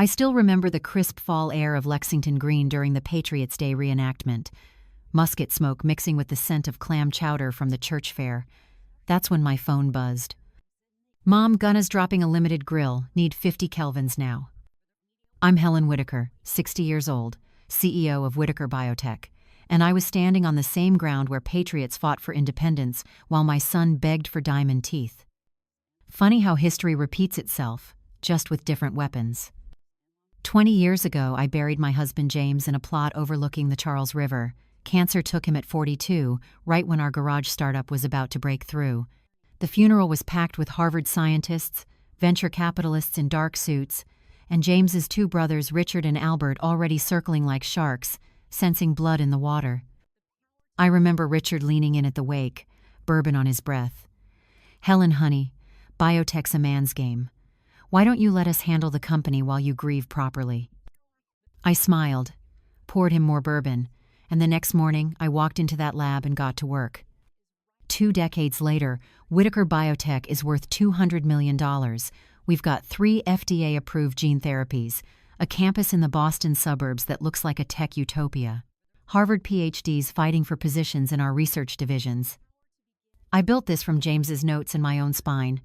I still remember the crisp fall air of Lexington Green during the Patriots' Day reenactment, musket smoke mixing with the scent of clam chowder from the church fair. That's when my phone buzzed. Mom, Gunna's dropping a limited grill. Need 50 kelvins now. I'm Helen Whitaker, 60 years old, CEO of Whitaker Biotech, and I was standing on the same ground where patriots fought for independence while my son begged for diamond teeth. Funny how history repeats itself, just with different weapons. 20 years ago, I buried my husband James in a plot overlooking the Charles River. Cancer took him at 42, right when our garage startup was about to break through. The funeral was packed with Harvard scientists, venture capitalists in dark suits, and James's two brothers, Richard and Albert, already circling like sharks, sensing blood in the water. I remember Richard leaning in at the wake, bourbon on his breath. "Helen, honey, biotech's a man's game. Why don't you let us handle the company while you grieve properly?" I smiled, poured him more bourbon, and the next morning I walked into that lab and got to work. 2 decades later, Whitaker Biotech is worth $200 million. We've got 3 FDA-approved gene therapies, a campus in the Boston suburbs that looks like a tech utopia, Harvard PhDs fighting for positions in our research divisions. I built this from James's notes in my own spine.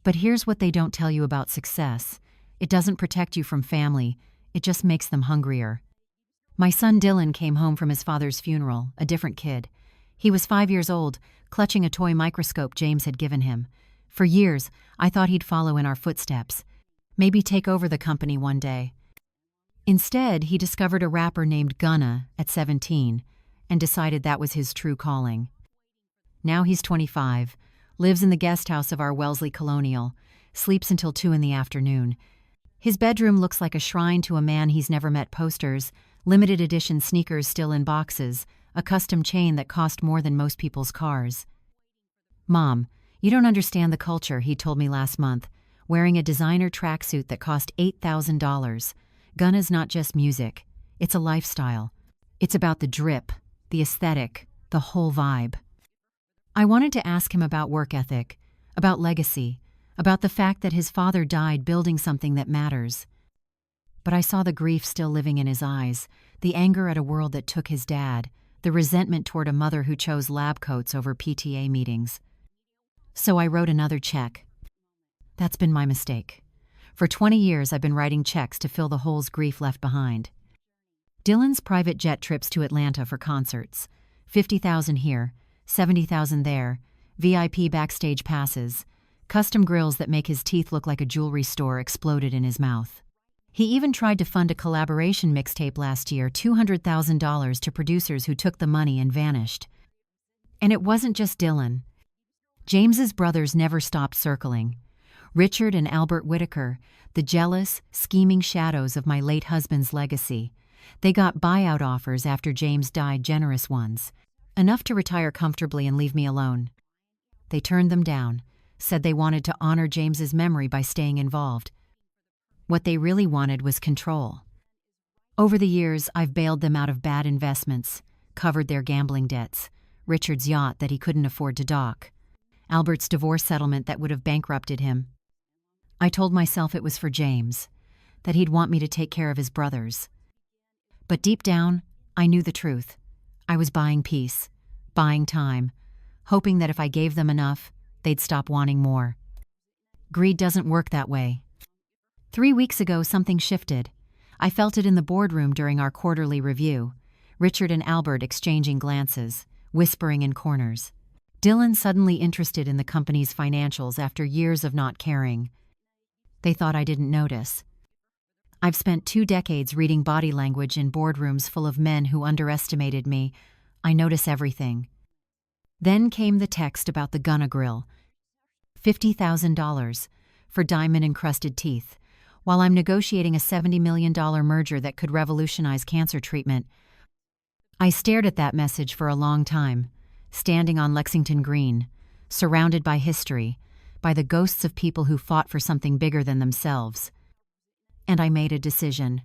But here's what they don't tell you about success. It doesn't protect you from family, it just makes them hungrier. My son Dylan came home from his father's funeral, a different kid. He was 5 years old, clutching a toy microscope James had given him. For years, I thought he'd follow in our footsteps, maybe take over the company one day. Instead, he discovered a rapper named Gunna at 17 and decided that was his true calling. Now he's 25, lives in the guest house of our Wellesley Colonial, sleeps until 2 in the afternoon. His bedroom looks like a shrine to a man he's never met. Posters, limited edition sneakers still in boxes, a custom chain that cost more than most people's cars. "Mom, you don't understand the culture," he told me last month, wearing a designer tracksuit that cost $8,000. Gunna's not just music, it's a lifestyle. It's about the drip, the aesthetic, the whole vibe. I wanted to ask him about work ethic, about legacy, about the fact that his father died building something that matters. But I saw the grief still living in his eyes, the anger at a world that took his dad, the resentment toward a mother who chose lab coats over PTA meetings. So I wrote another check. That's been my mistake. For 20 years I've been writing checks to fill the holes grief left behind. Dylan's private jet trips to Atlanta for concerts, 50,000 here, 70,000 there, VIP backstage passes, custom grills that make his teeth look like a jewelry store exploded in his mouth. He even tried to fund a collaboration mixtape last year, $200,000 to producers who took the money and vanished. And it wasn't just Dylan. James's brothers never stopped circling. Richard and Albert Whitaker, the jealous, scheming shadows of my late husband's legacy. They got buyout offers after James died, generous ones, enough to retire comfortably and leave me alone. They turned them down, said they wanted to honor James's memory by staying involved. What they really wanted was control. Over the years, I've bailed them out of bad investments, covered their gambling debts, Richard's yacht that he couldn't afford to dock, Albert's divorce settlement that would have bankrupted him. I told myself it was for James, that he'd want me to take care of his brothers. But deep down, I knew the truth. I was buying peace, buying time, hoping that if I gave them enough, they'd stop wanting more. Greed doesn't work that way. 3 weeks ago, something shifted. I felt it in the boardroom during our quarterly review. Richard and Albert exchanging glances, whispering in corners. Dylan suddenly interested in the company's financials after years of not caring. They thought I didn't notice. I've spent 2 decades reading body language in boardrooms full of men who underestimated me. I notice everything. Then came the text about the Gunna grill. $50,000 for diamond-encrusted teeth, while I'm negotiating a $70 million merger that could revolutionize cancer treatment. I stared at that message for a long time, standing on Lexington Green, surrounded by history, by the ghosts of people who fought for something bigger than themselves. And I made a decision.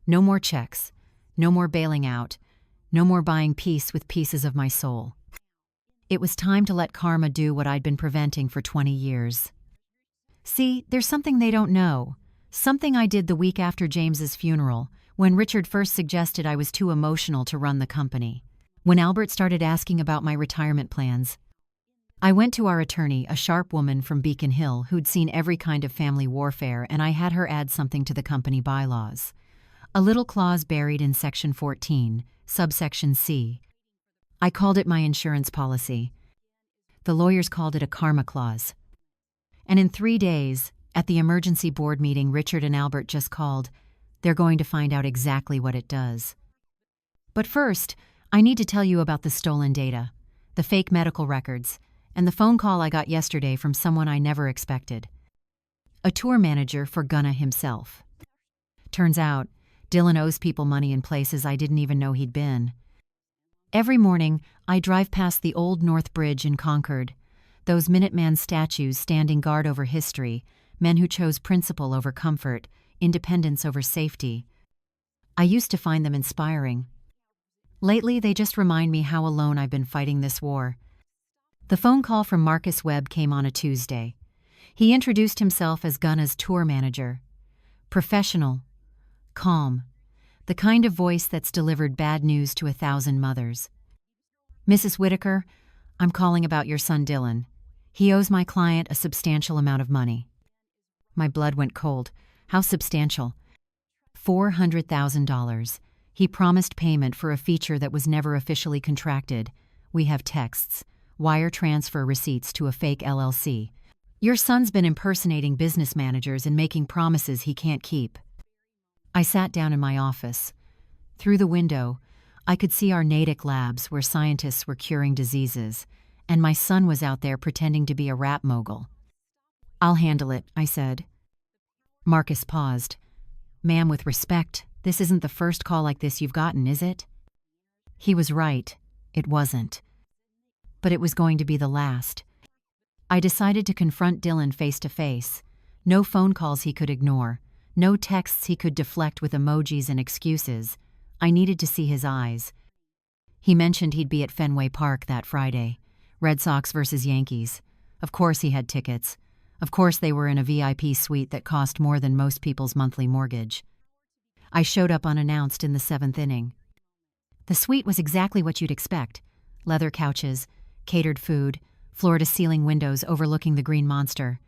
No more checks, no more bailing out, no more buying peace with pieces of my soul. It was time to let karma do what I'd been preventing for 20 years. See, there's something they don't know. Something I did the week after James's funeral, when Richard first suggested I was too emotional to run the company. When Albert started asking about my retirement plans, I went to our attorney, a sharp woman from Beacon Hill who'd seen every kind of family warfare, and I had her add something to the company bylaws. A little clause buried in Section 14, subsection C. I called it my insurance policy. The lawyers called it a karma clause. And in 3 days, at the emergency board meeting Richard and Albert just called, they're going to find out exactly what it does. But first, I need to tell you about the stolen data, the fake medical records, and the phone call I got yesterday from someone I never expected. A tour manager for Gunna himself. Turns out, Dylan owes people money in places I didn't even know he'd been. Every morning, I drive past the Old North Bridge in Concord, those Minuteman statues standing guard over history, men who chose principle over comfort, independence over safety. I used to find them inspiring. Lately, they just remind me how alone I've been fighting this war. The phone call from Marcus Webb came on a Tuesday. He introduced himself as Gunna's tour manager. Professional, calm, the kind of voice that's delivered bad news to 1,000 mothers. Mrs. Whitaker, I'm calling about your son Dylan. He owes my client a substantial amount of money. My blood went cold. How substantial? $400,000. He promised payment for a feature that was never officially contracted. We have texts, wire transfer receipts to a fake LLC. Your son's been impersonating business managers and making promises he can't keep. I sat down in my office. Through the window, I could see our Natick labs where scientists were curing diseases, and my son was out there pretending to be a rap mogul. I'll handle it, I said. Marcus paused. Ma'am, with respect, this isn't the first call like this you've gotten, is it? He was right. It wasn't. But it was going to be the last. I decided to confront Dylan face to face. No phone calls he could ignore. No texts he could deflect with emojis and excuses. I needed to see his eyes. He mentioned he'd be at Fenway Park that Friday. Red Sox versus Yankees. Of course he had tickets. Of course they were in a VIP suite that cost more than most people's monthly mortgage. I showed up unannounced in the 7th inning. The suite was exactly what you'd expect. Leather couches, catered food, floor-to-ceiling windows overlooking the Green Monster.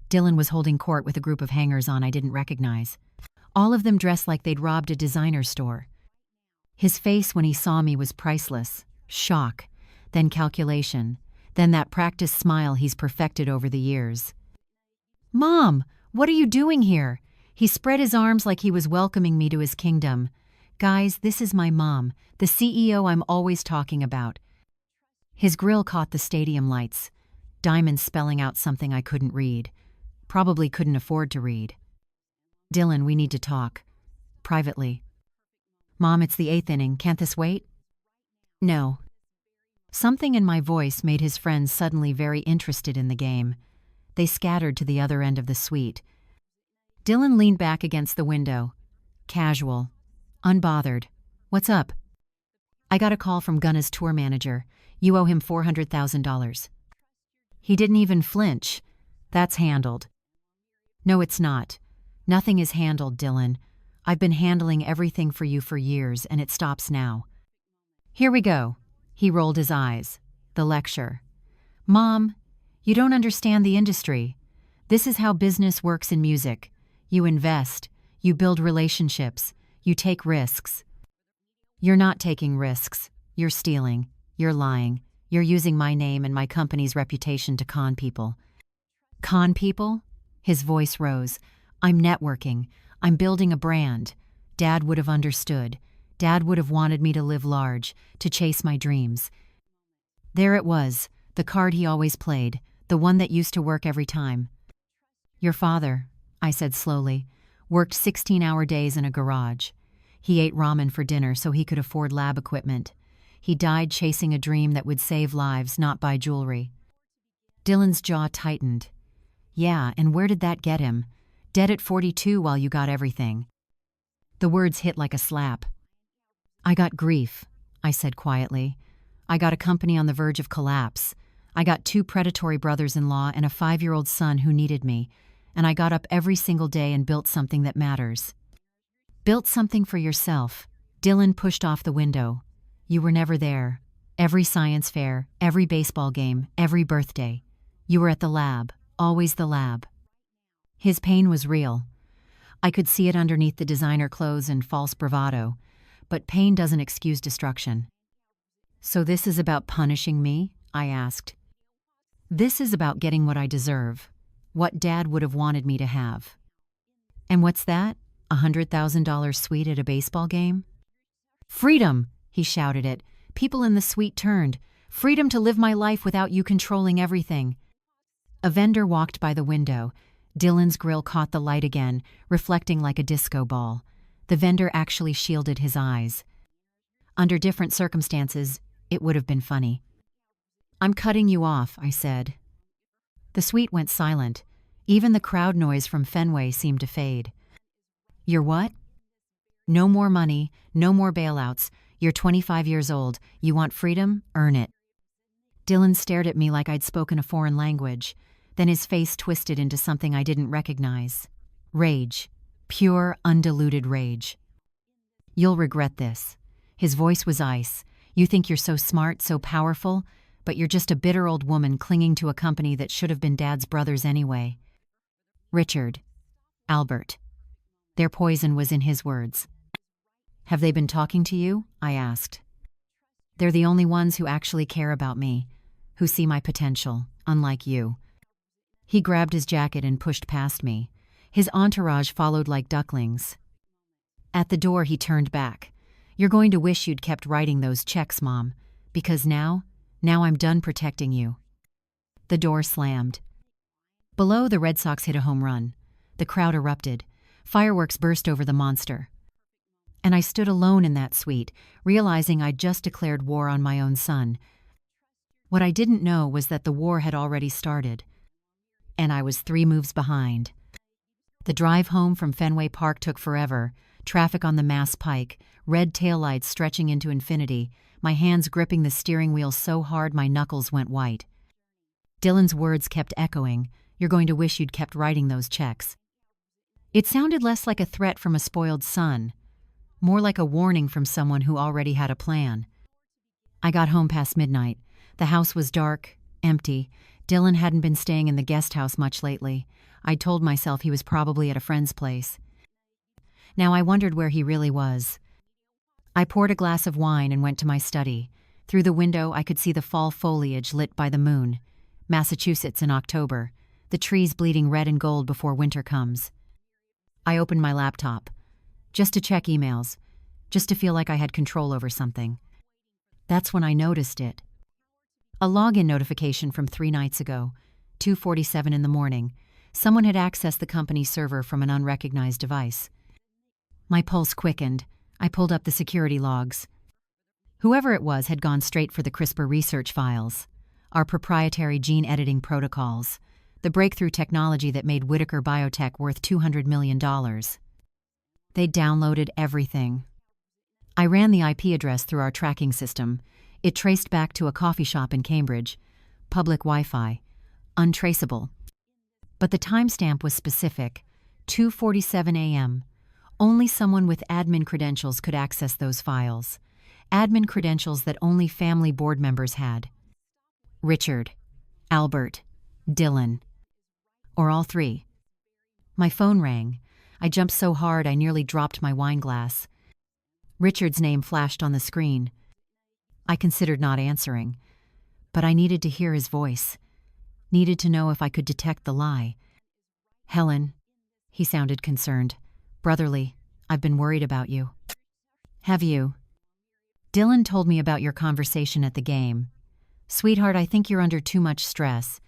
Dylan was holding court with a group of hangers-on I didn't recognize. All of them dressed like they'd robbed a designer store. His face when he saw me was priceless. Shock, then calculation, then that practiced smile he's perfected over the years. Mom, what are you doing here? He spread his arms like he was welcoming me to his kingdom. Guys, this is my mom, the CEO I'm always talking about. His grill caught the stadium lights, diamonds spelling out something I couldn't read. Probably couldn't afford to read. Dylan, we need to talk. Privately. Mom, it's the 8th inning. Can't this wait? No. Something in my voice made his friends suddenly very interested in the game. They scattered to the other end of the suite. Dylan leaned back against the window. Casual. Unbothered. What's up? I got a call from Gunna's tour manager. You owe him $400,000. He didn't even flinch. That's handled. No, it's not. Nothing is handled, Dylan. I've been handling everything for you for years, and it stops now. Here we go. He rolled his eyes. The lecture. Mom, you don't understand the industry. This is how business works in music. You invest. You build relationships. You take risks. You're not taking risks. You're stealing. You're lying. You're using my name and my company's reputation to con people. Con people? His voice rose. I'm networking. I'm building a brand. Dad would have understood. Dad would have wanted me to live large, to chase my dreams. There it was, the card he always played, the one that used to work every time. Your father, I said slowly, worked 16-hour days in a garage. He ate ramen for dinner so he could afford lab equipment. He died chasing a dream that would save lives, not buy jewelry. Dylan's jaw tightened. Yeah, and where did that get him? Dead at 42 while you got everything. The words hit like a slap. I got grief, I said quietly. I got a company on the verge of collapse. I got 2 predatory brothers-in-law and a 5-year-old son who needed me. and I got up every single day and built something that matters. Built something for yourself. Dylan pushed off the window. You were never there. Every science fair, every baseball game, every birthday. You were at the lab, always the lab. His pain was real. I could see it underneath the designer clothes and false bravado, but pain doesn't excuse destruction. So this is about punishing me? I asked. This is about getting what I deserve, what Dad would have wanted me to have. And what's that? $100,000 suite at a baseball game? Freedom, he shouted it. People in the suite turned. Freedom to live my life without you controlling everything. A vendor walked by the window. Dylan's grill caught the light again, reflecting like a disco ball. The vendor actually shielded his eyes. Under different circumstances, it would have been funny. I'm cutting you off, I said. The suite went silent. Even the crowd noise from Fenway seemed to fade. You're what? No more money, no more bailouts. You're 25 years old. You want freedom? Earn it. Dylan stared at me like I'd spoken a foreign language. Then his face twisted into something I didn't recognize. Rage. Pure, undiluted rage. You'll regret this. His voice was ice. You think you're so smart, so powerful, but you're just a bitter old woman clinging to a company that should have been Dad's brothers anyway. Richard. Albert. Their poison was in his words. Have they been talking to you? I asked. They're the only ones who actually care about me, who see my potential, unlike you. He grabbed his jacket and pushed past me. His entourage followed like ducklings. At the door, he turned back. You're going to wish you'd kept writing those checks, Mom, because now I'm done protecting you. The door slammed. Below, the Red Sox hit a home run. The crowd erupted. Fireworks burst over the monster. And I stood alone in that suite, realizing I'd just declared war on my own son. What I didn't know was that the war had already started. And I was 3 moves behind. The drive home from Fenway Park took forever, traffic on the Mass Pike, red taillights stretching into infinity, my hands gripping the steering wheel so hard my knuckles went white. Dylan's words kept echoing, you're going to wish you'd kept writing those checks. It sounded less like a threat from a spoiled son, more like a warning from someone who already had a plan. I got home past midnight. The house was dark, empty. Dylan hadn't been staying in the guest house much lately. I'd told myself he was probably at a friend's place. Now I wondered where he really was. I poured a glass of wine and went to my study. Through the window I could see the fall foliage lit by the moon. Massachusetts in October, the trees bleeding red and gold before winter comes. I opened my laptop, just to check emails, just to feel like I had control over something. That's when I noticed it. A login notification from 3 nights ago, 2:47 in the morning. Someone had accessed the company's server from an unrecognized device. My pulse quickened. I pulled up the security logs. Whoever it was had gone straight for the CRISPR research files, our proprietary gene editing protocols, the breakthrough technology that made Whitaker Biotech worth $200 million. They'd downloaded everything. I ran the IP address through our tracking system. It traced back to a coffee shop in Cambridge. Public Wi-Fi. Untraceable. But the timestamp was specific. 2:47 a.m. Only someone with admin credentials could access those files. Admin credentials that only family board members had. Richard. Albert. Dylan. Or all 3. My phone rang. I jumped so hard I nearly dropped my wine glass. Richard's name flashed on the screen. I considered not answering, but I needed to hear his voice. Needed to know if I could detect the lie. Helen, he sounded concerned. Brotherly, I've been worried about you. Have you? Dylan told me about your conversation at the game. Sweetheart, I think you're under too much stress.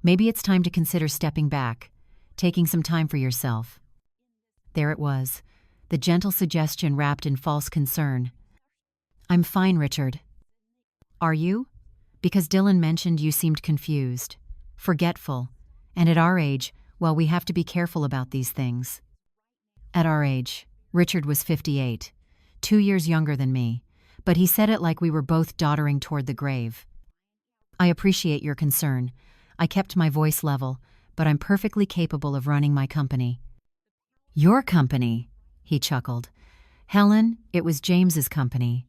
Maybe it's time to consider stepping back, taking some time for yourself. There it was, the gentle suggestion wrapped in false concern. I'm fine, Richard. Are you? Because Dylan mentioned you seemed confused, forgetful, and at our age, well, we have to be careful about these things. At our age, Richard was 58, 2 years younger than me, but he said it like we were both doddering toward the grave. I appreciate your concern. I kept my voice level, but I'm perfectly capable of running my company." "Your company?" he chuckled. "Helen, it was James's company.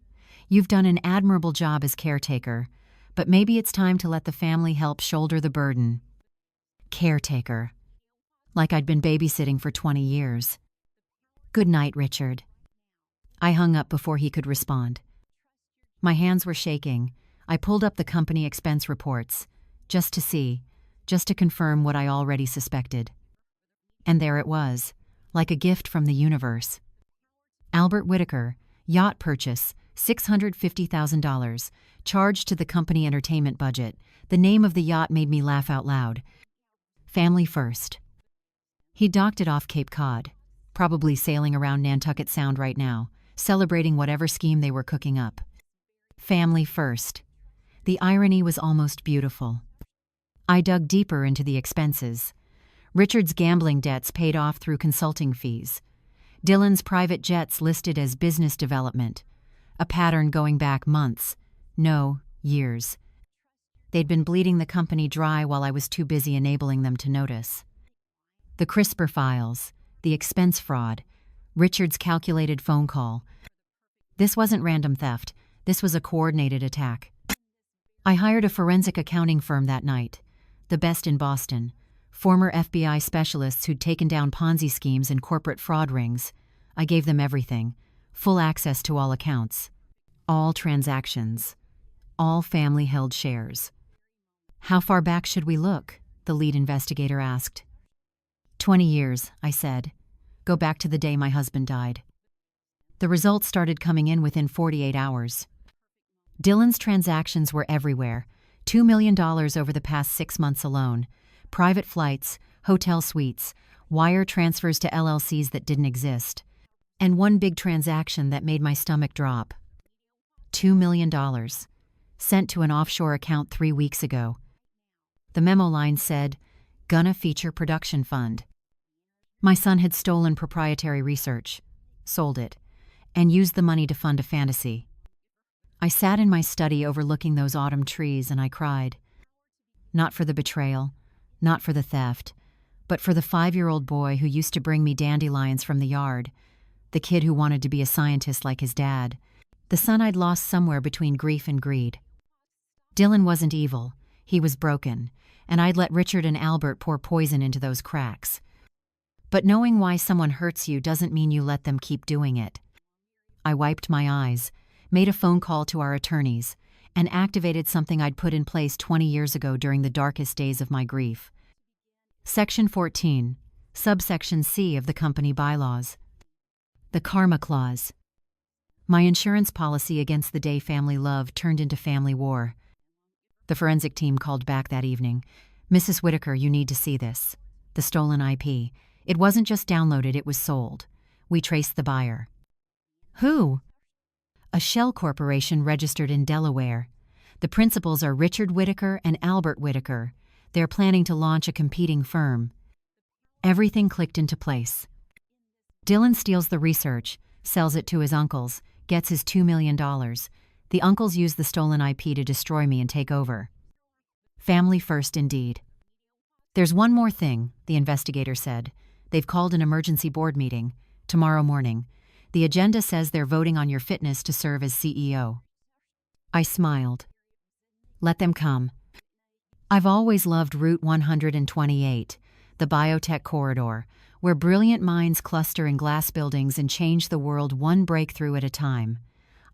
You've done an admirable job as caretaker, but maybe it's time to let the family help shoulder the burden." Caretaker. Like I'd been babysitting for 20 years. "Good night, Richard." I hung up before he could respond. My hands were shaking. I pulled up the company expense reports, just to confirm what I already suspected. And there it was, like a gift from the universe. Albert Whitaker, yacht purchase, $650,000, charged to the company entertainment budget. The name of the yacht made me laugh out loud. Family first. He docked it off Cape Cod, probably sailing around Nantucket Sound right now, celebrating whatever scheme they were cooking up. Family first. The irony was almost beautiful. I dug deeper into the expenses. Richard's gambling debts paid off through consulting fees. Dylan's private jets listed as business development, a pattern going back months, no, years. They'd been bleeding the company dry while I was too busy enabling them to notice. The CRISPR files, the expense fraud, Richard's calculated phone call. This wasn't random theft. This was a coordinated attack. I hired a forensic accounting firm that night, the best in Boston, former FBI specialists who'd taken down Ponzi schemes and corporate fraud rings. I gave them everything, full access to all accounts, all transactions, all family-held shares. "How far back should we look?" the lead investigator asked. 20 years, I said. "Go back to the day my husband died." The results started coming in within 48 hours. Dylan's transactions were everywhere. $2 million over the past 6 months alone. Private flights, hotel suites, wire transfers to LLCs that didn't exist. And one big transaction that made my stomach drop. $2 million. Sent to an offshore account 3 weeks ago. The memo line said, "Gonna Feature Production Fund." My son had stolen proprietary research, sold it, and used the money to fund a fantasy. I sat in my study overlooking those autumn trees and I cried. Not for the betrayal, not for the theft, but for the 5-year-old boy who used to bring me dandelions from the yard, the kid who wanted to be a scientist like his dad, the son I'd lost somewhere between grief and greed. Dylan wasn't evil, he was broken, and I'd let Richard and Albert pour poison into those cracks. But knowing why someone hurts you doesn't mean you let them keep doing it. I wiped my eyes, made a phone call to our attorneys, and activated something I'd put in place 20 years ago during the darkest days of my grief. Section 14, subsection C of the company bylaws. The Karma Clause. My insurance policy against the day family love turned into family war. The forensic team called back that evening. "Mrs. Whitaker, you need to see this. The stolen IP. It wasn't just downloaded, it was sold. We traced the buyer." "Who?" "A shell corporation registered in Delaware. The principals are Richard Whitaker and Albert Whitaker. They're planning to launch a competing firm." Everything clicked into place. Dylan steals the research, sells it to his uncles, gets his $2 million. The uncles use the stolen IP to destroy me and take over. Family first indeed. "There's one more thing," the investigator said. "They've called an emergency board meeting. Tomorrow morning. The agenda says they're voting on your fitness to serve as CEO." I smiled. Let them come. I've always loved Route 128, the biotech corridor, where brilliant minds cluster in glass buildings and change the world one breakthrough at a time.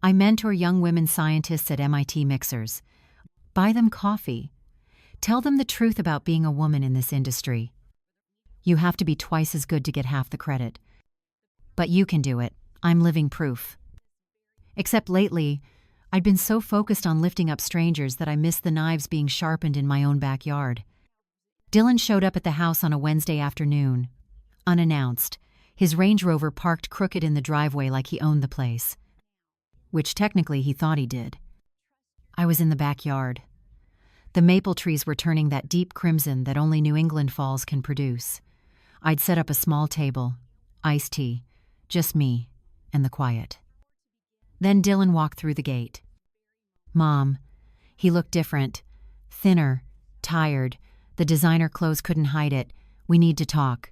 I mentor young women scientists at MIT mixers. Buy them coffee. Tell them the truth about being a woman in this industry. You have to be twice as good to get half the credit. But you can do it. I'm living proof. Except lately, I'd been so focused on lifting up strangers that I missed the knives being sharpened in my own backyard. Dylan showed up at the house on a Wednesday afternoon, unannounced, his Range Rover parked crooked in the driveway like he owned the place. Which technically he thought he did. I was in the backyard. The maple trees were turning that deep crimson that only New England falls can produce. I'd set up a small table, iced tea, just me and the quiet. Then Dylan walked through the gate. "Mom." He looked different, thinner, tired, The designer clothes couldn't hide it. We need to talk.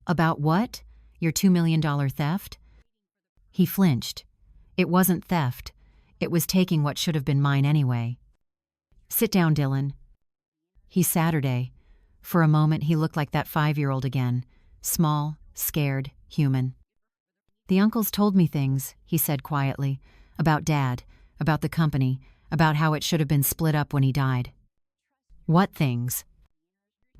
About what? Your $2 million theft? He flinched. It wasn't theft. It was taking what should have been mine anyway. Sit down, Dylan. He's Saturday. For a moment, he looked like that 5-year-old again. Small, scared, human. The uncles told me things, he said quietly, about Dad, about the company, about how it should have been split up when he died. What things?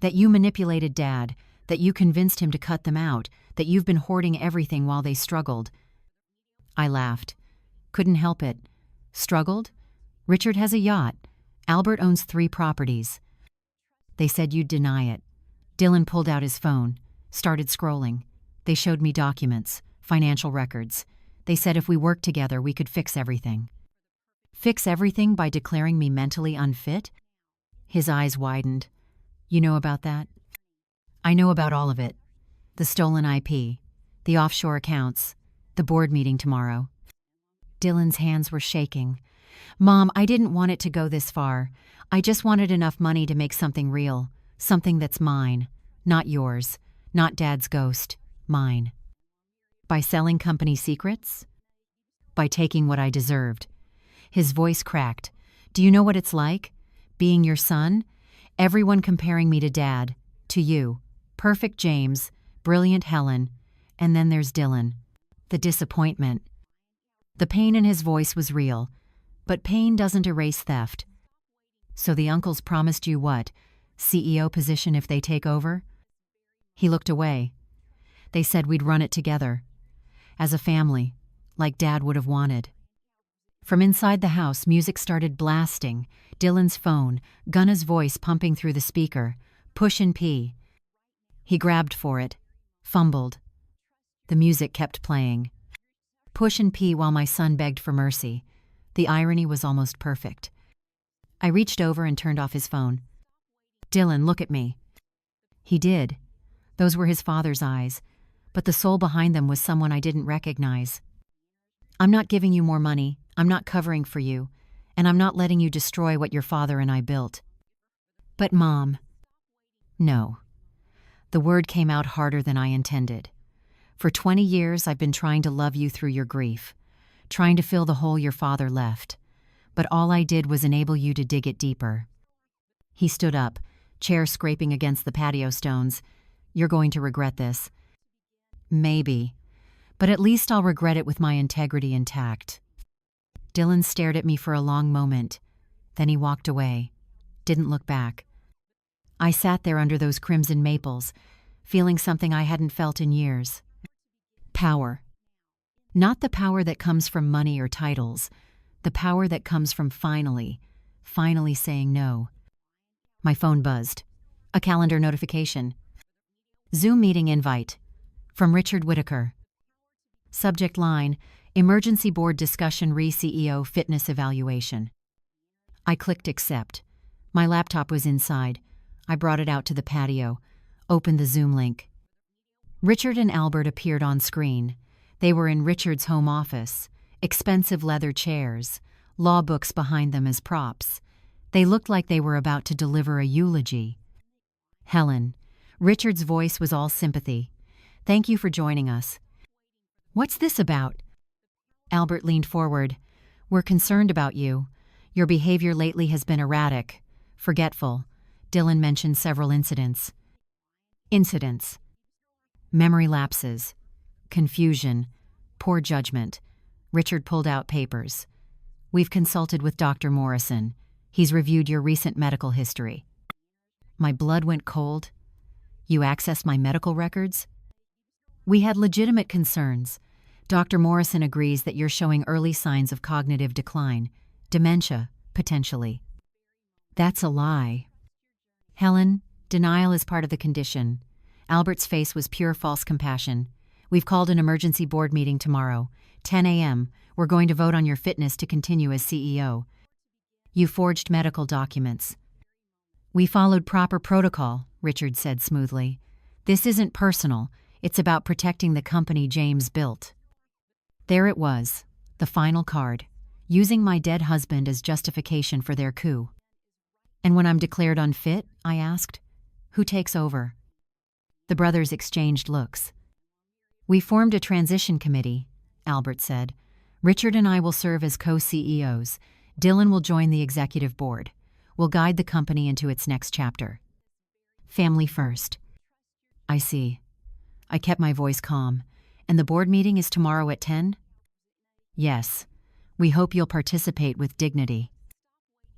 That you manipulated Dad, that you convinced him to cut them out, that you've been hoarding everything while they struggled. I laughed. Couldn't help it. Struggled? Richard has a yacht. Albert owns 3 properties. They said you'd deny it. Dylan pulled out his phone, started scrolling. They showed me documents, financial records. They said if we worked together, we could fix everything. Fix everything by declaring me mentally unfit? His eyes widened. You know about that? I know about all of it. The stolen IP, the offshore accounts, the board meeting tomorrow. Dylan's hands were shaking. Mom, I didn't want it to go this far. I just wanted enough money to make something real, something that's mine, not yours, not Dad's ghost, mine. By selling company secrets? By taking what I deserved. His voice cracked. Do you know what it's like? Being your son? Everyone comparing me to Dad, to you. Perfect James, brilliant Helen, and then there's Dylan. The disappointment. The pain in his voice was real, but pain doesn't erase theft. So the uncles promised you what? CEO position if they take over? He looked away. They said we'd run it together. As a family, like Dad would have wanted. From inside the house, music started blasting. Dylan's phone, Gunna's voice pumping through the speaker. Push and pee. He grabbed for it, fumbled. The music kept playing. Push and pee while my son begged for mercy. The irony was almost perfect. I reached over and turned off his phone. Dylan, look at me. He did. Those were his father's eyes, but the soul behind them was someone I didn't recognize. I'm not giving you more money, I'm not covering for you, and I'm not letting you destroy what your father and I built. But Mom. No. The word came out harder than I intended. For 20 years I've been trying to love you through your grief, trying to fill the hole your father left, but all I did was enable you to dig it deeper. He stood up, chair scraping against the patio stones. You're going to regret this. Maybe, but at least I'll regret it with my integrity intact. Dylan stared at me for a long moment. Then he walked away, didn't look back. I sat there under those crimson maples, feeling something I hadn't felt in years. Power. Not the power that comes from money or titles, the power that comes from finally saying no. My phone buzzed. A calendar notification. Zoom meeting invite. From Richard Whitaker. Subject line, Emergency Board Discussion re-CEO Fitness Evaluation. I clicked accept. My laptop was inside. I brought it out to the patio, opened the Zoom link. Richard and Albert appeared on screen. They were in Richard's home office, expensive leather chairs, law books behind them as props. They looked like they were about to deliver a eulogy. Helen. Richard's voice was all sympathy. Thank you for joining us. What's this about? Albert leaned forward. We're concerned about you. Your behavior lately has been erratic, forgetful. Dylan mentioned several incidents. Incidents. Memory lapses. Confusion. Poor judgment. Richard pulled out papers. We've consulted with Dr. Morrison. He's reviewed your recent medical history. My blood went cold. You accessed my medical records? We had legitimate concerns. Dr. Morrison agrees that you're showing early signs of cognitive decline, dementia, potentially. That's a lie. Helen, denial is part of the condition. Albert's face was pure false compassion. We've called an emergency board meeting tomorrow, 10 a.m. We're going to vote on your fitness to continue as CEO. You forged medical documents. We followed proper protocol, Richard said smoothly. This isn't personal. It's about protecting the company James built. There it was, the final card, using my dead husband as justification for their coup. And when I'm declared unfit, I asked, who takes over? The brothers exchanged looks. We formed a transition committee, Albert said. Richard and I will serve as co-CEOs. Dylan will join the executive board. We'll guide the company into its next chapter. Family first. I see. I kept my voice calm. And the board meeting is tomorrow at 10? Yes. We hope you'll participate with dignity.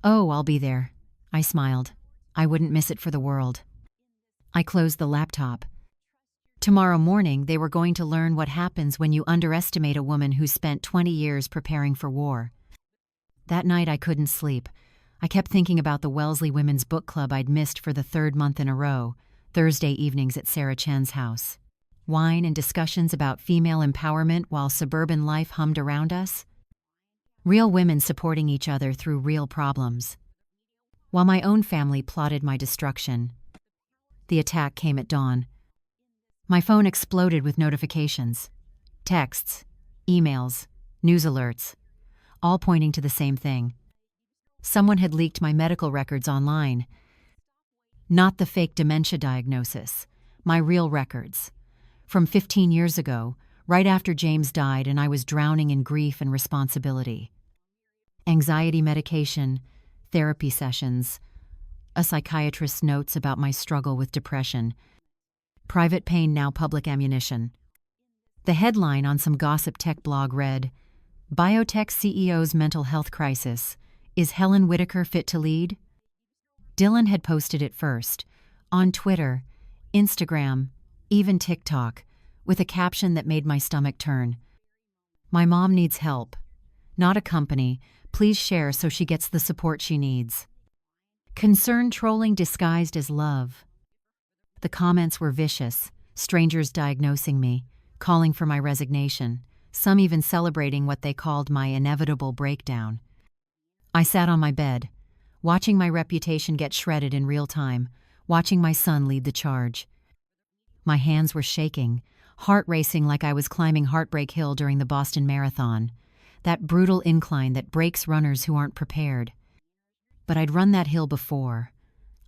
Oh, I'll be there. I smiled. I wouldn't miss it for the world. I closed the laptop. Tomorrow morning, they were going to learn what happens when you underestimate a woman who spent 20 years preparing for war. That night, I couldn't sleep. I kept thinking about the Wellesley Women's Book Club I'd missed for the third month in a row, Thursday evenings at Sarah Chen's house. Wine and discussions about female empowerment while suburban life hummed around us. Real women supporting each other through real problems. While my own family plotted my destruction. The attack came at dawn. My phone exploded with notifications. Texts, emails, news alerts, all pointing to the same thing. Someone had leaked my medical records online. Not the fake dementia diagnosis, my real records. From 15 years ago, right after James died and I was drowning in grief and responsibility. Anxiety medication, therapy sessions, a psychiatrist's notes about my struggle with depression. Private pain, now public ammunition. The headline on some gossip tech blog read, Biotech CEO's mental health crisis. Is Helen Whitaker fit to lead? Dylan had posted it first, on Twitter, Instagram, even TikTok, with a caption that made my stomach turn. My mom needs help. Not a company. Please share so she gets the support she needs. Concern trolling disguised as love. The comments were vicious, strangers diagnosing me, calling for my resignation, some even celebrating what they called my inevitable breakdown. I sat on my bed, watching my reputation get shredded in real time, watching my son lead the charge. My hands were shaking, heart racing like I was climbing Heartbreak Hill during the Boston Marathon, that brutal incline that breaks runners who aren't prepared. But I'd run that hill before.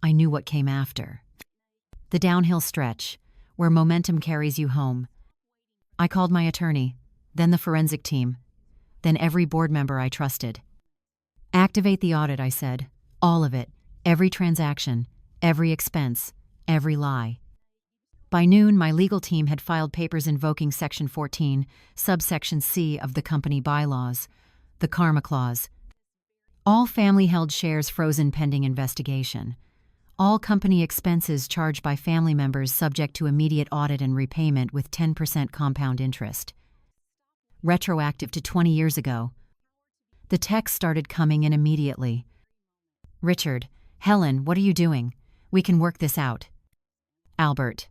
I knew what came after. The downhill stretch, where momentum carries you home. I called my attorney, then the forensic team, then every board member I trusted. Activate the audit, I said. All of it. Every transaction, every expense, every lie. By noon, my legal team had filed papers invoking Section 14, subsection C of the company bylaws, the Karma Clause. All family-held shares frozen pending investigation. All company expenses charged by family members subject to immediate audit and repayment with 10% compound interest. Retroactive to 20 years ago. The text started coming in immediately. Richard, Helen, what are you doing? We can work this out. Albert,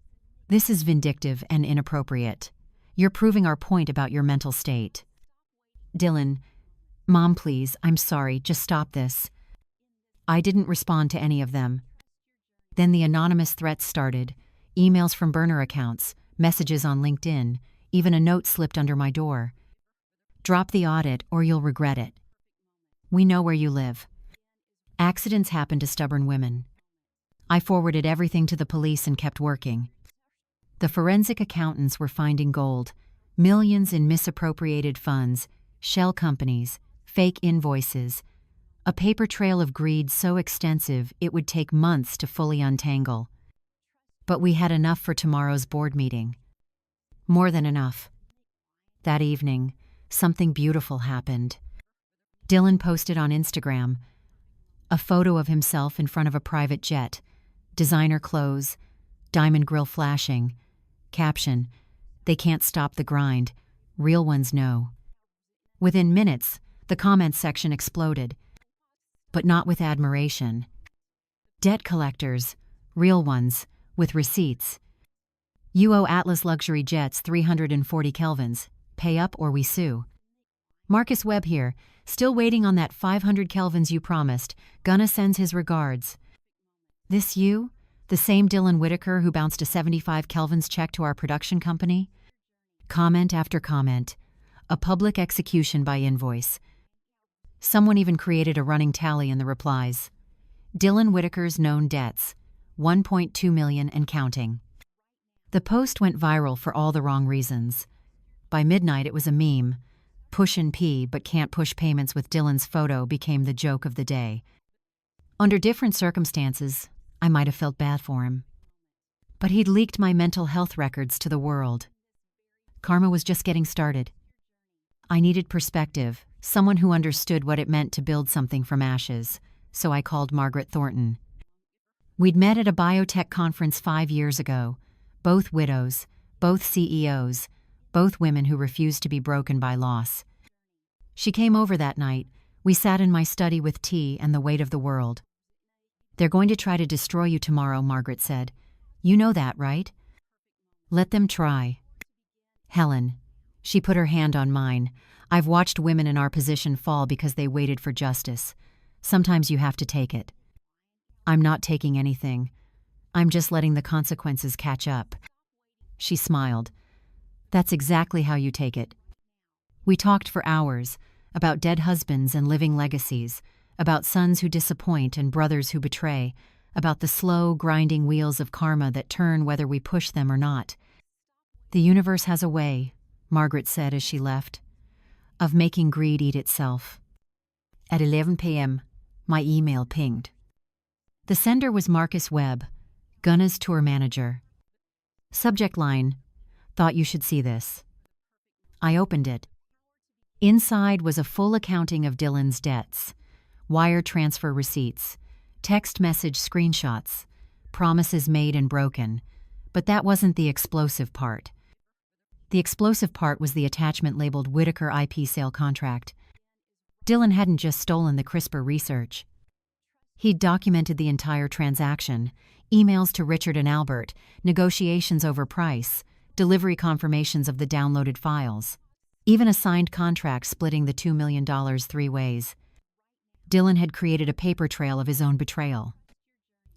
this is vindictive and inappropriate. You're proving our point about your mental state. Dylan, Mom, please, I'm sorry, just stop this. I didn't respond to any of them. Then the anonymous threats started, emails from burner accounts, messages on LinkedIn, even a note slipped under my door. Drop the audit or you'll regret it. We know where you live. Accidents happen to stubborn women. I forwarded everything to the police and kept working. The forensic accountants were finding gold, millions in misappropriated funds, shell companies, fake invoices, a paper trail of greed so extensive it would take months to fully untangle. But we had enough for tomorrow's board meeting. More than enough. That evening, something beautiful happened. Dylan posted on Instagram a photo of himself in front of a private jet, designer clothes, diamond grill flashing, caption, "They can't stop the grind, real ones know." Within minutes, the comments section exploded. But not with admiration. Debt collectors, real ones, with receipts. You owe Atlas Luxury Jets 340 kelvins. Pay up or we sue. Marcus Webb here, still waiting on that 500 kelvins you promised. Gunna sends his regards. This you? The same Dylan Whitaker who bounced a 75 kelvins check to our production company? Comment after comment. A public execution by invoice. Someone even created a running tally in the replies. Dylan Whitaker's known debts, 1.2 million and counting. The post went viral for all the wrong reasons. By midnight it was a meme. Push and pee but can't push payments with Dylan's photo became the joke of the day. Under different circumstances, I might have felt bad for him. But he'd leaked my mental health records to the world. Karma was just getting started. I needed perspective, someone who understood what it meant to build something from ashes, so I called Margaret Thornton. We'd met at a biotech conference 5 years ago, both widows, both CEOs, both women who refused to be broken by loss. She came over that night. We sat in my study with tea and the weight of the world. "They're going to try to destroy you tomorrow," Margaret said. "You know that, right?" "Let them try." "Helen." She put her hand on mine. "I've watched women in our position fall because they waited for justice. Sometimes you have to take it." "I'm not taking anything. I'm just letting the consequences catch up." She smiled. "That's exactly how you take it." We talked for hours about dead husbands and living legacies, about sons who disappoint and brothers who betray, about the slow, grinding wheels of karma that turn whether we push them or not. "The universe has a way," Margaret said as she left, "of making greed eat itself." At 11 p.m., my email pinged. The sender was Marcus Webb, Gunna's tour manager. Subject line, "Thought you should see this." I opened it. Inside was a full accounting of Dylan's debts, wire transfer receipts, text message screenshots, promises made and broken, but that wasn't the explosive part. The explosive part was the attachment labeled Whitaker IP sale contract. Dylan hadn't just stolen the CRISPR research. He'd documented the entire transaction, emails to Richard and Albert, negotiations over price, delivery confirmations of the downloaded files, even a signed contract splitting the $2 million 3 ways. Dylan had created a paper trail of his own betrayal.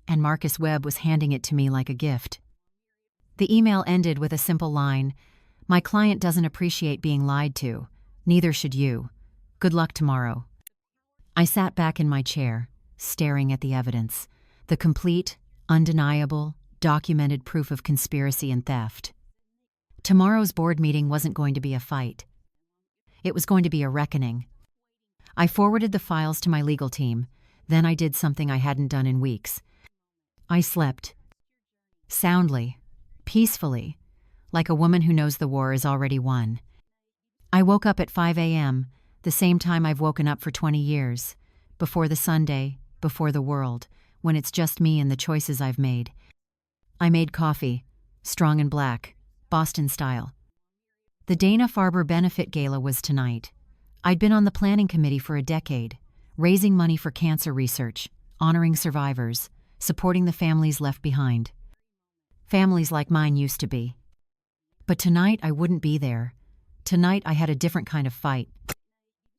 And Marcus Webb was handing it to me like a gift. The email ended with a simple line, "My client doesn't appreciate being lied to. Neither should you. Good luck tomorrow." I sat back in my chair, staring at the evidence, the complete, undeniable, documented proof of conspiracy and theft. Tomorrow's board meeting wasn't going to be a fight. It was going to be a reckoning. I forwarded the files to my legal team. Then I did something I hadn't done in weeks. I slept. Soundly, peacefully, like a woman who knows the war is already won. I woke up at 5 a.m., the same time I've woken up for 20 years, before the Sunday, before the world, when it's just me and the choices I've made. I made coffee, strong and black, Boston style. The Dana-Farber Benefit Gala was tonight. I'd been on the planning committee for a decade, raising money for cancer research, honoring survivors, supporting the families left behind. Families like mine used to be. But tonight I wouldn't be there. Tonight I had a different kind of fight.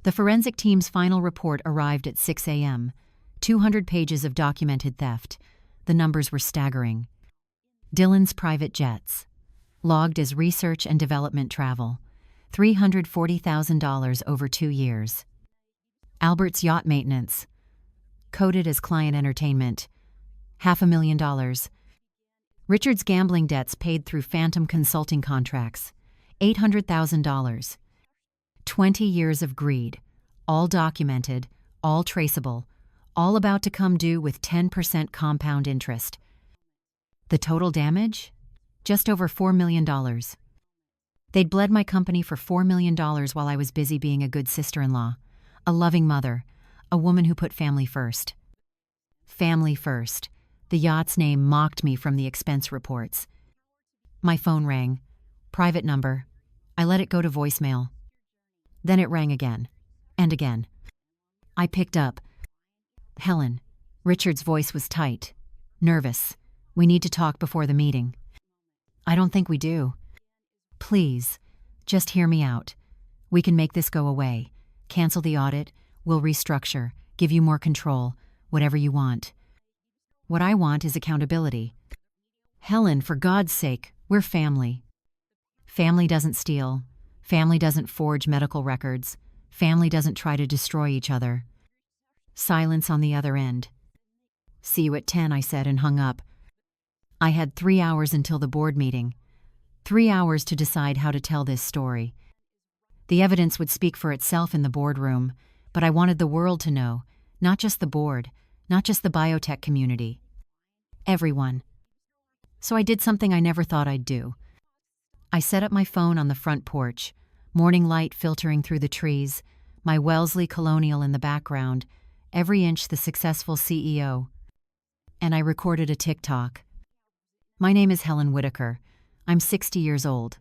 The forensic team's final report arrived at 6 a.m., 200 pages of documented theft. The numbers were staggering. Dylan's private jets, logged as research and development travel, $340,000 over 2 years. Albert's yacht maintenance, coded as client entertainment, $500,000. Richard's gambling debts paid through phantom consulting contracts, $800,000. 20 years of greed, all documented, all traceable, all about to come due with 10% compound interest. The total damage? Just over $4 million. They'd bled my company for $4 million while I was busy being a good sister-in-law, a loving mother, a woman who put family first. Family first. The yacht's name mocked me from the expense reports. My phone rang. Private number. I let it go to voicemail. Then it rang again. And again. I picked up. "Helen." Richard's voice was tight. Nervous. "We need to talk before the meeting." "I don't think we do." "Please, just hear me out. We can make this go away. Cancel the audit. We'll restructure. Give you more control. Whatever you want." "What I want is accountability." "Helen, for God's sake, we're family." Family doesn't steal. Family doesn't forge medical records. Family doesn't try to destroy each other. Silence on the other end. "See you at 10, I said and hung up. I had 3 hours until the board meeting. 3 hours to decide how to tell this story. The evidence would speak for itself in the boardroom, but I wanted the world to know, not just the board, not just the biotech community. Everyone. So I did something I never thought I'd do. I set up my phone on the front porch, morning light filtering through the trees, my Wellesley Colonial in the background, every inch the successful CEO. And I recorded a TikTok. My name is Helen Whitaker. I'm 60 years old.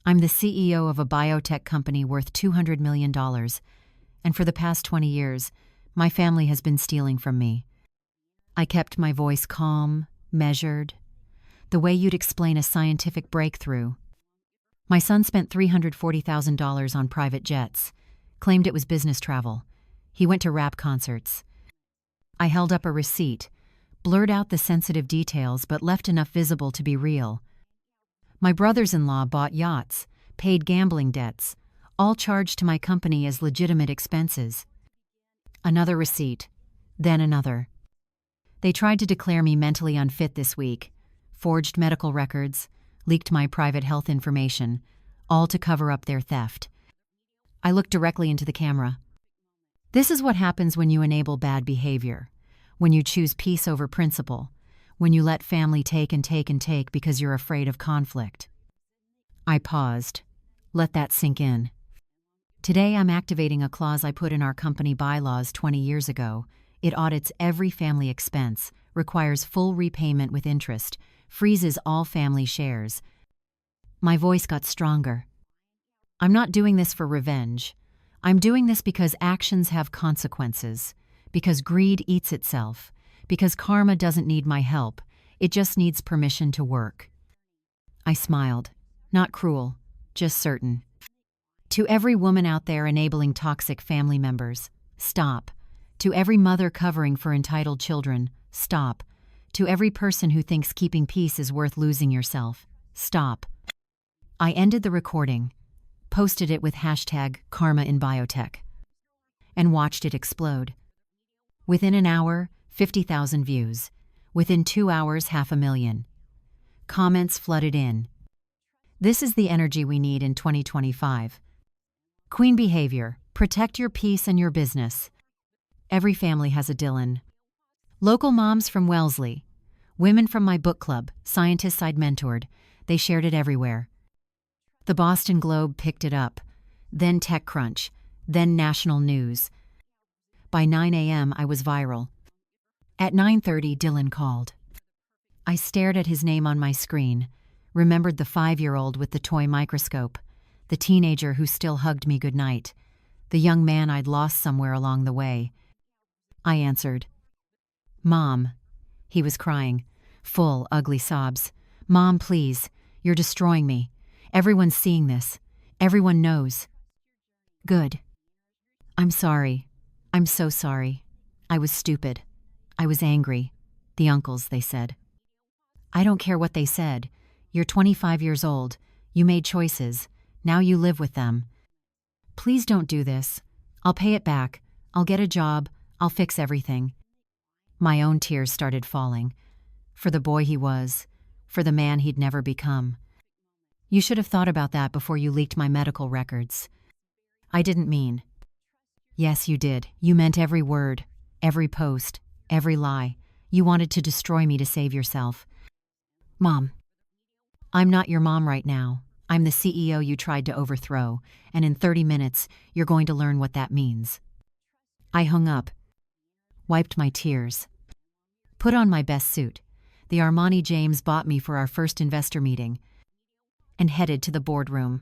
I'm the CEO of a biotech company worth $200 million, and for the past 20 years, my family has been stealing from me. I kept my voice calm, measured, the way you'd explain a scientific breakthrough. My son spent $340,000 on private jets, claimed it was business travel. He went to rap concerts. I held up a receipt, blurred out the sensitive details but left enough visible to be real. My brothers-in-law bought yachts, paid gambling debts, all charged to my company as legitimate expenses. Another receipt, then another. They tried to declare me mentally unfit this week, forged medical records, leaked my private health information, all to cover up their theft. I looked directly into the camera. This is what happens when you enable bad behavior, when you choose peace over principle, when you let family take and take and take because you're afraid of conflict. I paused. Let that sink in. Today I'm activating a clause I put in our company bylaws 20 years ago. It audits every family expense, requires full repayment with interest, freezes all family shares. My voice got stronger. I'm not doing this for revenge. I'm doing this because actions have consequences, because greed eats itself, because karma doesn't need my help, it just needs permission to work. I smiled, not cruel, just certain. To every woman out there enabling toxic family members, stop. To every mother covering for entitled children, stop. To every person who thinks keeping peace is worth losing yourself, stop. I ended the recording, posted it with #KarmaInBiotech, and watched it explode. Within an hour, 50,000 views. Within 2 hours, 500,000. Comments flooded in. This is the energy we need in 2025. Queen behavior. Protect your peace and your business. Every family has a Dylan. Local moms from Wellesley. Women from my book club, scientists I'd mentored. They shared it everywhere. The Boston Globe picked it up. Then TechCrunch. Then national news. By 9 a.m. I was viral. At 9:30, Dylan called. I stared at his name on my screen, remembered the 5-year-old with the toy microscope, the teenager who still hugged me goodnight, the young man I'd lost somewhere along the way. I answered. "Mom." He was crying, full, ugly sobs. "Mom, please. You're destroying me. Everyone's seeing this. Everyone knows." "Good. I'm sorry. I'm so sorry. I was stupid. I was angry. The uncles, they said." "I don't care what they said. You're 25 years old. You made choices. Now you live with them. Please don't do this. I'll pay it back. I'll get a job. I'll fix everything." My own tears started falling. For the boy he was. For the man he'd never become. "You should have thought about that before you leaked my medical records." "I didn't mean." "Yes, you did. You meant every word, every post, every lie. You wanted to destroy me to save yourself." "Mom." "I'm not your mom right now. I'm the CEO you tried to overthrow, and in 30 minutes, you're going to learn what that means." I hung up, wiped my tears, put on my best suit, the Armani James bought me for our first investor meeting, and headed to the boardroom.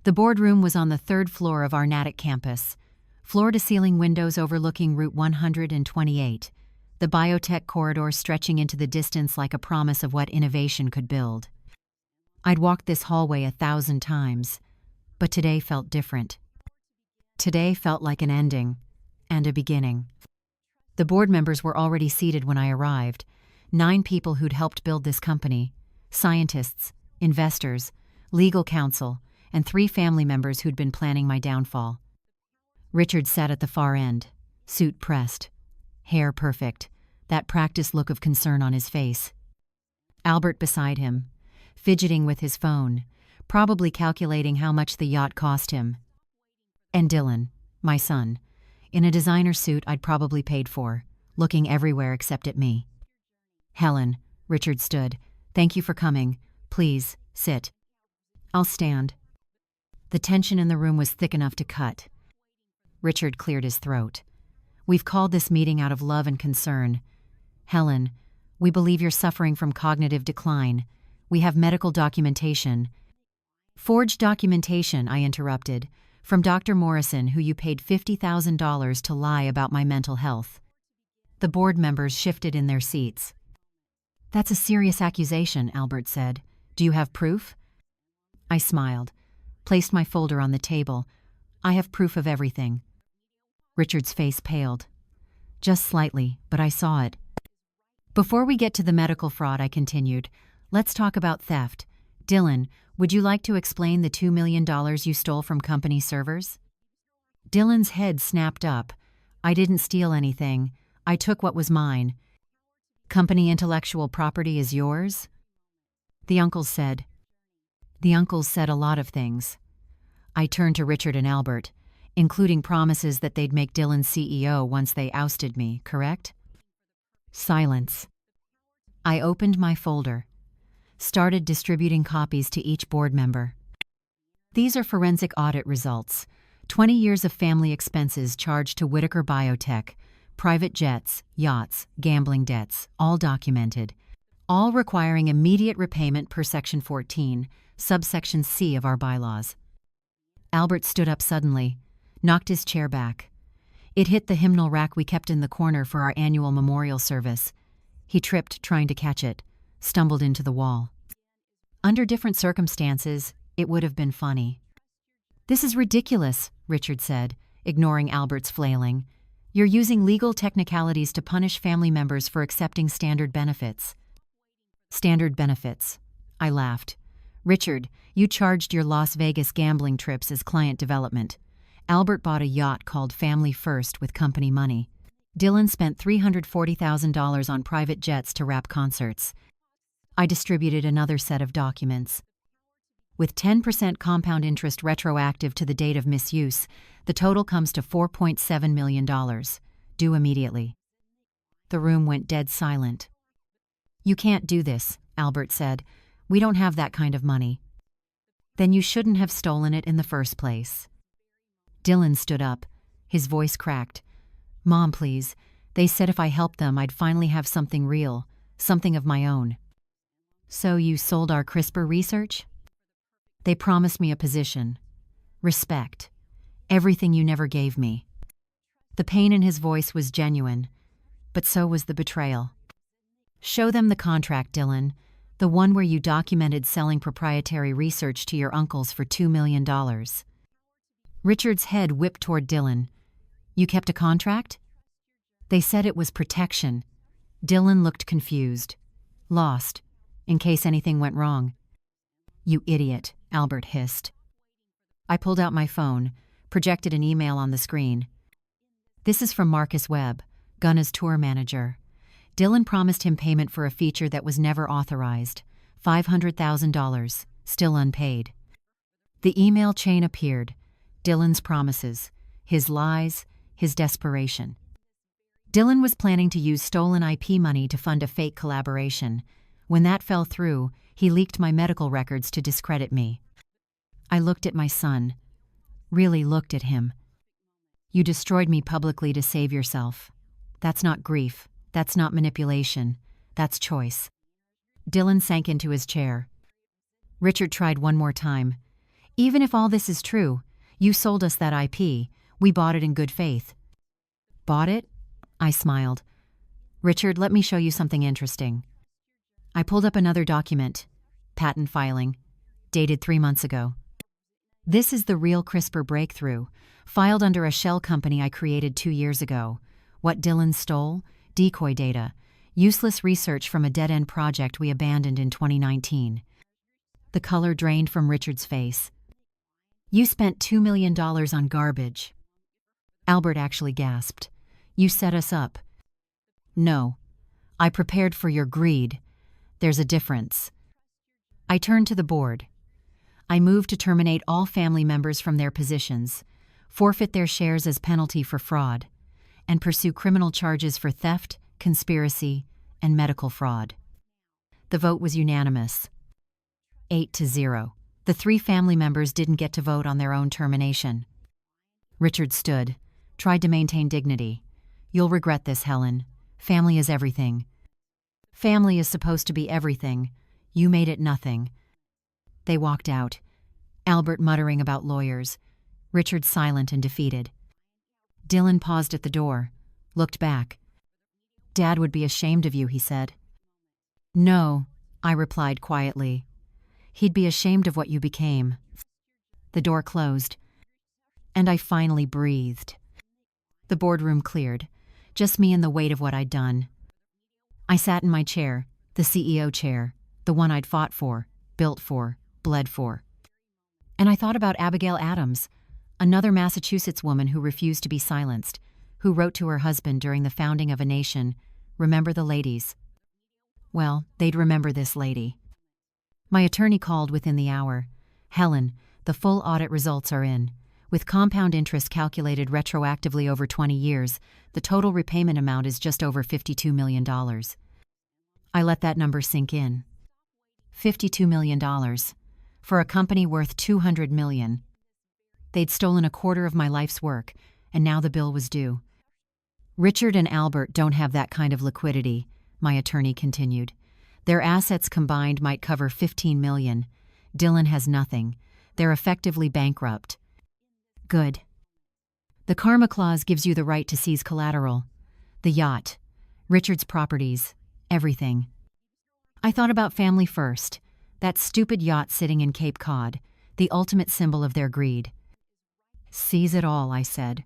The boardroom was on the 3rd floor of our Natick campus, floor-to-ceiling windows overlooking Route 128, the biotech corridor stretching into the distance like a promise of what innovation could build. I'd walked this hallway 1,000 times, but today felt different. Today felt like an ending and a beginning. The board members were already seated when I arrived, 9 people who'd helped build this company, scientists, investors, legal counsel, and 3 family members who'd been planning my downfall. Richard sat at the far end, suit pressed, hair perfect, that practiced look of concern on his face. Albert beside him, fidgeting with his phone, probably calculating how much the yacht cost him. And Dylan, my son, in a designer suit I'd probably paid for, looking everywhere except at me. Helen, Richard stood. Thank you for coming. Please, sit. I'll stand. The tension in the room was thick enough to cut. Richard cleared his throat. We've called this meeting out of love and concern. Helen, we believe you're suffering from cognitive decline. We have medical documentation. Forged documentation, I interrupted, from Dr. Morrison, who you paid $50,000 to lie about my mental health. The board members shifted in their seats. That's a serious accusation, Albert said. Do you have proof? I smiled, placed my folder on the table. I have proof of everything. Richard's face paled. Just slightly, but I saw it. Before we get to the medical fraud, I continued, let's talk about theft. Dylan, would you like to explain the $2 million you stole from company servers? Dylan's head snapped up. I didn't steal anything. I took what was mine. Company intellectual property is yours? The uncles said a lot of things. I turned to Richard and Albert, including promises that they'd make Dylan CEO once they ousted me, correct? Silence. I opened my folder, started distributing copies to each board member. These are forensic audit results. 20 years of family expenses charged to Whitaker Biotech, private jets, yachts, gambling debts, all documented, all requiring immediate repayment per Section 14, subsection C of our bylaws. Albert stood up suddenly, knocked his chair back. It hit the hymnal rack we kept in the corner for our annual memorial service. He tripped trying to catch it, stumbled into the wall. Under different circumstances, it would have been funny. This is ridiculous, Richard said, ignoring Albert's flailing. You're using legal technicalities to punish family members for accepting standard benefits. Standard benefits. I laughed. Richard, you charged your Las Vegas gambling trips as client development. Albert bought a yacht called Family First with company money. Dylan spent $340,000 on private jets to wrap concerts. I distributed another set of documents. With 10% compound interest retroactive to the date of misuse, the total comes to $4.7 million, due immediately. The room went dead silent. You can't do this, Albert said. We don't have that kind of money. Then you shouldn't have stolen it in the first place. Dylan stood up. His voice cracked. Mom, please. They said if I helped them, I'd finally have something real, something of my own. So you sold our CRISPR research? They promised me a position. Respect. Everything you never gave me. The pain in his voice was genuine, but so was the betrayal. Show them the contract, Dylan. The one where you documented selling proprietary research to your uncles for $2 million. Richard's head whipped toward Dylan. You kept a contract? They said it was protection. Dylan looked confused. Lost, in case anything went wrong. You idiot, Albert hissed. I pulled out my phone, projected an email on the screen. This is from Marcus Webb, Gunna's tour manager. Dylan promised him payment for a feature that was never authorized, $500,000, still unpaid. The email chain appeared. Dylan's promises, his lies, his desperation. Dylan was planning to use stolen IP money to fund a fake collaboration. When that fell through, he leaked my medical records to discredit me. I looked at my son. Really looked at him. You destroyed me publicly to save yourself. That's not grief. That's not manipulation. That's choice. Dylan sank into his chair. Richard tried one more time. Even if all this is true, you sold us that IP. We bought it in good faith. Bought it? I smiled. Richard, let me show you something interesting. I pulled up another document. Patent filing. Dated 3 months ago. This is the real CRISPR breakthrough, filed under a shell company I created 2 years ago. What Dylan stole? Decoy data. Useless research from a dead-end project we abandoned in 2019. The color drained from Richard's face. You spent $2 million on garbage. Albert actually gasped. You set us up. No. I prepared for your greed. There's a difference. I turned to the board. I moved to terminate all family members from their positions, forfeit their shares as penalty for fraud, and pursue criminal charges for theft, conspiracy, and medical fraud. The vote was unanimous. 8-0. The 3 family members didn't get to vote on their own termination. Richard stood, tried to maintain dignity. You'll regret this, Helen. Family is everything. Family is supposed to be everything. You made it nothing. They walked out, Albert muttering about lawyers, Richard silent and defeated. Dylan paused at the door, looked back. Dad would be ashamed of you, he said. No, I replied quietly. He'd be ashamed of what you became. The door closed, and I finally breathed. The boardroom cleared, just me and the weight of what I'd done. I sat in my chair, the CEO chair, the one I'd fought for, built for, bled for. And I thought about Abigail Adams, another Massachusetts woman who refused to be silenced, who wrote to her husband during the founding of a nation, "Remember the ladies." Well, they'd remember this lady. My attorney called within the hour. Helen, the full audit results are in. With compound interest calculated retroactively over 20 years, the total repayment amount is just over $52 million. I let that number sink in. $52 million. For a company worth $200 million. They'd stolen a quarter of my life's work, and now the bill was due. Richard and Albert don't have that kind of liquidity, my attorney continued. Their assets combined might cover $15 million. Dylan has nothing. They're effectively bankrupt. Good. The karma clause gives you the right to seize collateral. The yacht, Richard's properties, everything. I thought about family first. That stupid yacht sitting in Cape Cod, the ultimate symbol of their greed. Seize it all, I said.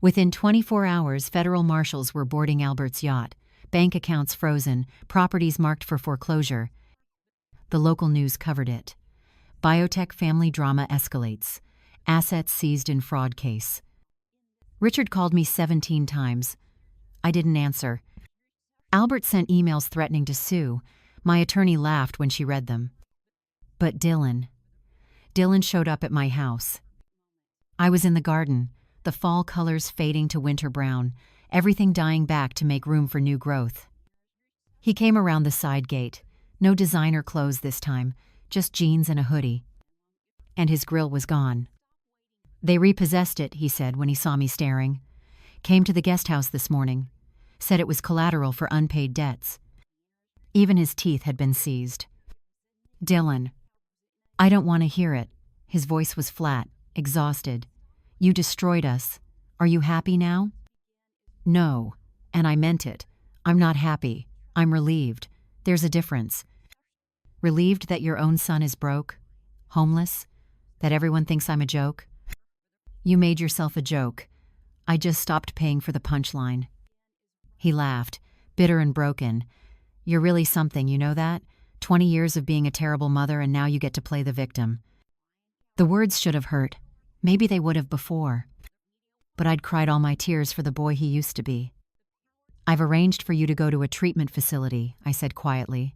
Within 24 hours, federal marshals were boarding Albert's yacht, bank accounts frozen, properties marked for foreclosure. The local news covered it. Biotech family drama escalates. Assets seized in fraud case. Richard called me 17 times. I didn't answer. Albert sent emails threatening to sue. My attorney laughed when she read them. But Dylan showed up at my house. I was in the garden, the fall colors fading to winter brown, everything dying back to make room for new growth. He came around the side gate, no designer clothes this time, just jeans and a hoodie. And his grill was gone. They repossessed it, he said when he saw me staring. Came to the guest house this morning. Said it was collateral for unpaid debts. Even his teeth had been seized. Dylan. I don't want to hear it. His voice was flat, exhausted. You destroyed us. Are you happy now? No, and I meant it. I'm not happy. I'm relieved. There's a difference. Relieved that your own son is broke, homeless, that everyone thinks I'm a joke. You made yourself a joke. I just stopped paying for the punchline. He laughed, bitter and broken. You're really something, you know that? 20 years of being a terrible mother and now you get to play the victim. The words should have hurt. Maybe they would have before. But I'd cried all my tears for the boy he used to be. I've arranged for you to go to a treatment facility, I said quietly.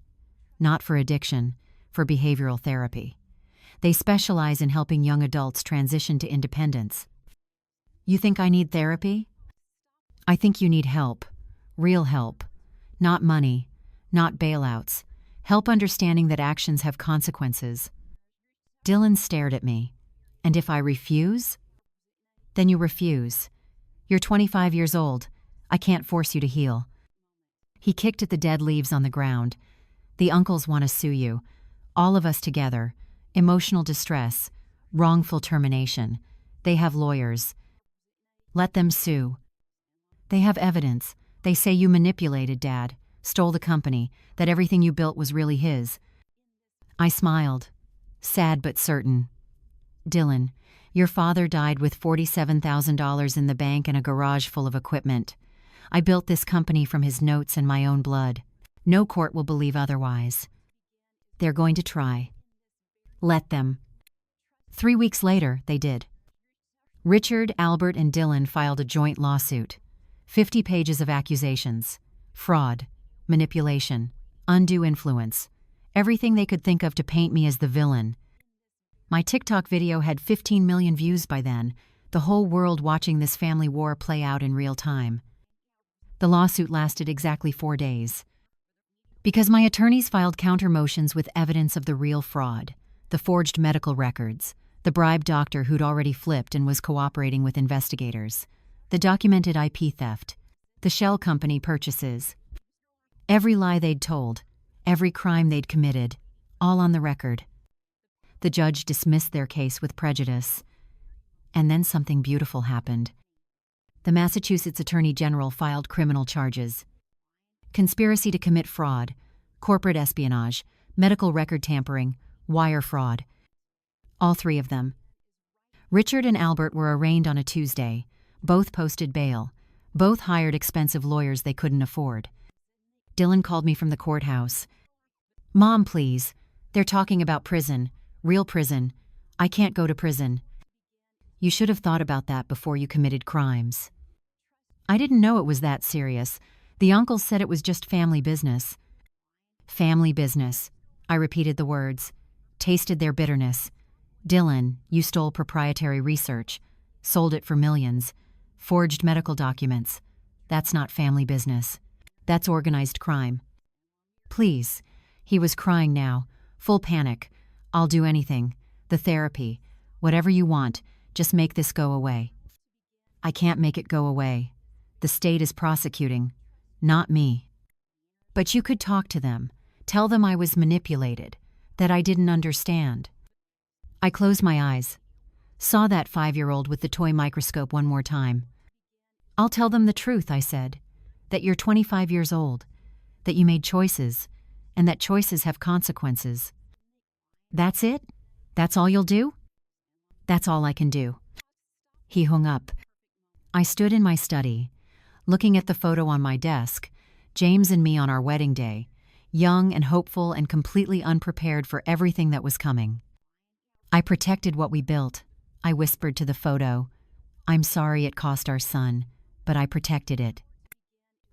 Not for addiction, for behavioral therapy. They specialize in helping young adults transition to independence. You think I need therapy? I think you need help. Real help. Not money. Not bailouts. Help understanding that actions have consequences. Dylan stared at me. And if I refuse? Then you refuse. You're 25 years old. I can't force you to heal. He kicked at the dead leaves on the ground. The uncles want to sue you. All of us together. Emotional distress. Wrongful termination. They have lawyers. Let them sue. They have evidence. They say you manipulated Dad, stole the company, that everything you built was really his. I smiled, sad but certain. Dylan, your father died with $47,000 in the bank and a garage full of equipment. I built this company from his notes and my own blood. No court will believe otherwise. They're going to try. Let them. 3 weeks later, they did. Richard, Albert, and Dylan filed a joint lawsuit. 50 pages of accusations. Fraud. manipulation, undue influence, everything they could think of to paint me as the villain. My TikTok video had 15 million views by then, the whole world watching this family war play out in real time. The lawsuit lasted exactly 4 days. Because my attorneys filed counter motions with evidence of the real fraud, the forged medical records, the bribed doctor who'd already flipped and was cooperating with investigators, the documented IP theft, the shell company purchases. Every lie they'd told, every crime they'd committed, all on the record. The judge dismissed their case with prejudice. And then something beautiful happened. The Massachusetts Attorney General filed criminal charges: conspiracy to commit fraud, corporate espionage, medical record tampering, wire fraud. All 3 of them. Richard and Albert were arraigned on a Tuesday. Both posted bail. Both hired expensive lawyers they couldn't afford. Dylan called me from the courthouse. "Mom, please. They're talking about prison. Real prison. I can't go to prison." "You should have thought about that before you committed crimes." I didn't know it was that serious. The uncles said it was just family business. Family business. I repeated the words, tasted their bitterness. "Dylan, you stole proprietary research, sold it for millions, forged medical documents. That's not family business. That's organized crime." "Please." He was crying now, full panic. "I'll do anything. The therapy. Whatever you want. Just make this go away." "I can't make it go away. The state is prosecuting, not me." "But you could talk to them. Tell them I was manipulated, that I didn't understand." I closed my eyes, saw that 5-year-old with the toy microscope one more time. "I'll tell them the truth," I said, "that you're 25 years old, that you made choices, and that choices have consequences." "That's it? That's all you'll do?" "That's all I can do." He hung up. I stood in my study, looking at the photo on my desk, James and me on our wedding day, young and hopeful and completely unprepared for everything that was coming. "I protected what we built," I whispered to the photo. "I'm sorry it cost our son, but I protected it."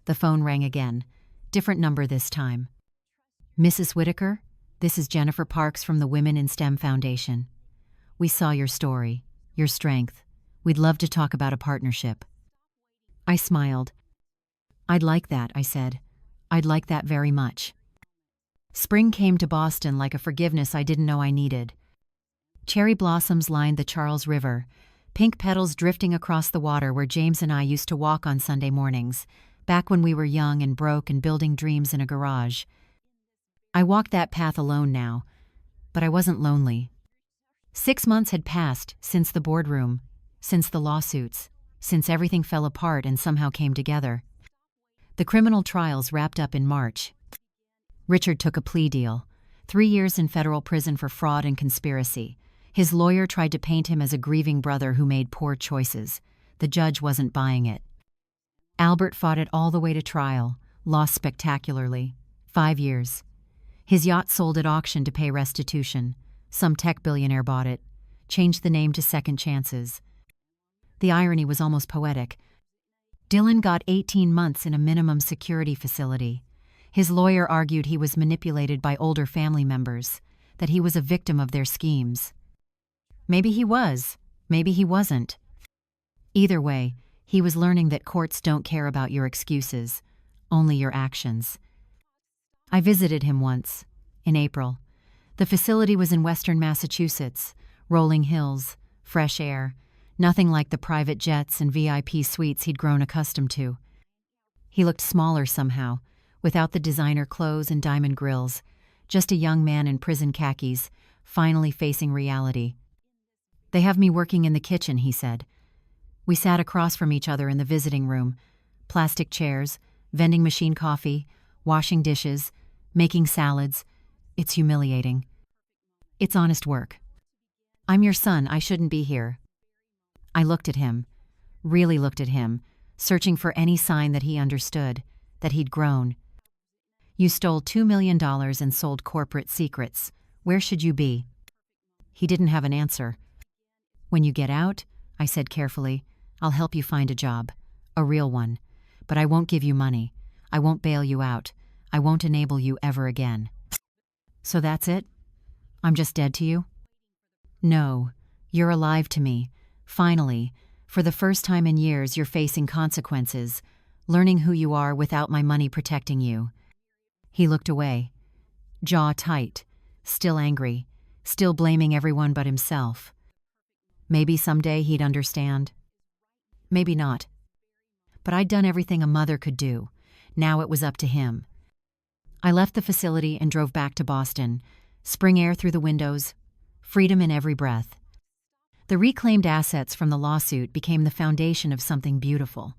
The phone rang again, different number this time. "Mrs. Whitaker, this is Jennifer Parks from the Women in STEM Foundation. We saw your story, your strength. We'd love to talk about a partnership." I smiled. "I'd like that," I said. "I'd like that very much." Spring came to Boston like a forgiveness I didn't know I needed. Cherry blossoms lined the Charles River, pink petals drifting across the water where James and I used to walk on Sunday mornings, back when we were young and broke and building dreams in a garage. I walked that path alone now, but I wasn't lonely. 6 months had passed since the boardroom, since the lawsuits, since everything fell apart and somehow came together. The criminal trials wrapped up in March. Richard took a plea deal, 3 years in federal prison for fraud and conspiracy. His lawyer tried to paint him as a grieving brother who made poor choices. The judge wasn't buying it. Albert fought it all the way to trial, lost spectacularly. 5 years. His yacht sold at auction to pay restitution. Some tech billionaire bought it, changed the name to Second Chances. The irony was almost poetic. Dylan got 18 months in a minimum security facility. His lawyer argued he was manipulated by older family members, that he was a victim of their schemes. Maybe he was, maybe he wasn't. Either way, he was learning that courts don't care about your excuses, only your actions. I visited him once, in April. The facility was in western Massachusetts, rolling hills, fresh air, nothing like the private jets and VIP suites he'd grown accustomed to. He looked smaller somehow, without the designer clothes and diamond grills, just a young man in prison khakis, finally facing reality. "They have me working in the kitchen," he said. We sat across from each other in the visiting room, plastic chairs, vending machine coffee, washing dishes, making salads. It's humiliating. It's honest work. "I'm your son, I shouldn't be here." I looked at him, really looked at him, searching for any sign that he understood, that he'd grown. "You stole $2 million and sold corporate secrets. Where should you be?" He didn't have an answer. "When you get out," I said carefully, "I'll help you find a job, a real one. But I won't give you money. I won't bail you out. I won't enable you ever again. So that's it? I'm just dead to you? No, you're alive to me. Finally, for the first time in years, you're facing consequences, learning who you are without my money protecting you. He looked away, jaw tight, still angry, still blaming everyone but himself. Maybe someday he'd understand. Maybe not. But I'd done everything a mother could do. Now it was up to him. I left the facility and drove back to Boston. Spring air through the windows, freedom in every breath. The reclaimed assets from the lawsuit became the foundation of something beautiful.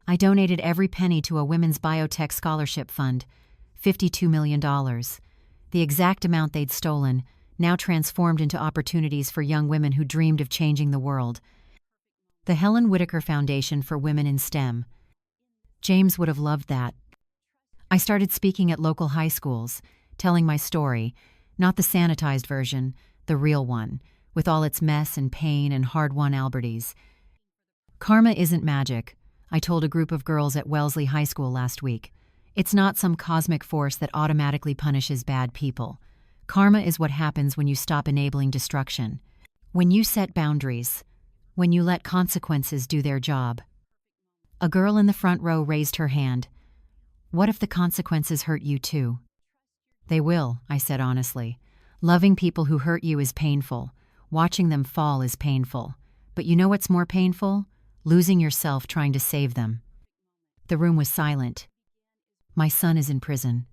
I donated every penny to a women's biotech scholarship fund, $52 million, the exact amount they'd stolen, now transformed into opportunities for young women who dreamed of changing the world. The Helen Whitaker Foundation for Women in STEM. James would have loved that. I started speaking at local high schools, telling my story, not the sanitized version, the real one, with all its mess and pain and hard-won Alberties. Karma isn't magic, I told a group of girls at Wellesley High School last week. It's not some cosmic force that automatically punishes bad people. Karma is what happens when you stop enabling destruction, when you set boundaries, when you let consequences do their job. A girl in the front row raised her hand. What if the consequences hurt you too? They will, I said honestly. Loving people who hurt you is painful. Watching them fall is painful. But you know what's more painful? Losing yourself trying to save them. The room was silent. My son is in prison.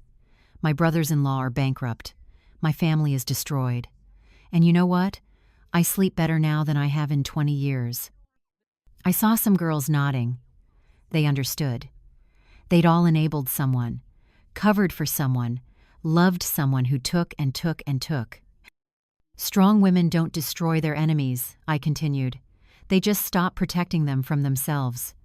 My brothers-in-law are bankrupt. My family is destroyed. And you know what? I sleep better now than I have in 20 years. I saw some girls nodding. They understood. They'd all enabled someone, covered for someone, loved someone who took and took and took. Strong women don't destroy their enemies, I continued. They just stop protecting them from themselves.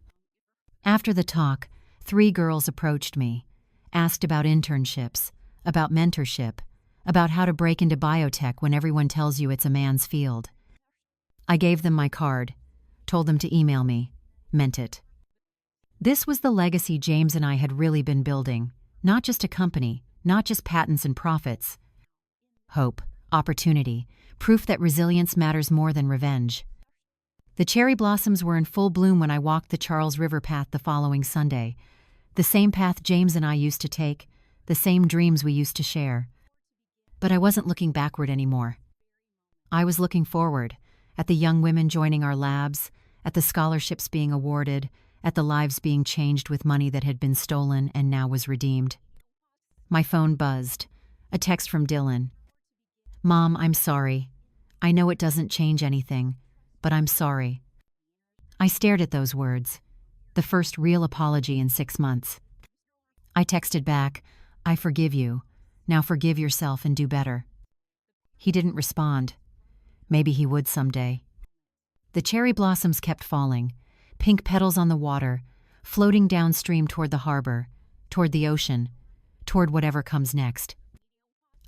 After the talk, 3 girls approached me, asked about internships, about mentorship, about how to break into biotech when everyone tells you it's a man's field. I gave them my card, told them to email me, meant it. This was the legacy James and I had really been building, not just a company, not just patents and profits. Hope, opportunity, proof that resilience matters more than revenge. The cherry blossoms were in full bloom when I walked the Charles River path the following Sunday, the same path James and I used to take, the same dreams we used to share. But I wasn't looking backward anymore. I was looking forward, at the young women joining our labs, at the scholarships being awarded, at the lives being changed with money that had been stolen and now was redeemed. My phone buzzed. A text from Dylan. Mom, I'm sorry. I know it doesn't change anything, but I'm sorry. I stared at those words, the first real apology in 6 months. I texted back, I forgive you. Now forgive yourself and do better. He didn't respond. Maybe he would someday. The cherry blossoms kept falling, pink petals on the water, floating downstream toward the harbor, toward the ocean, toward whatever comes next.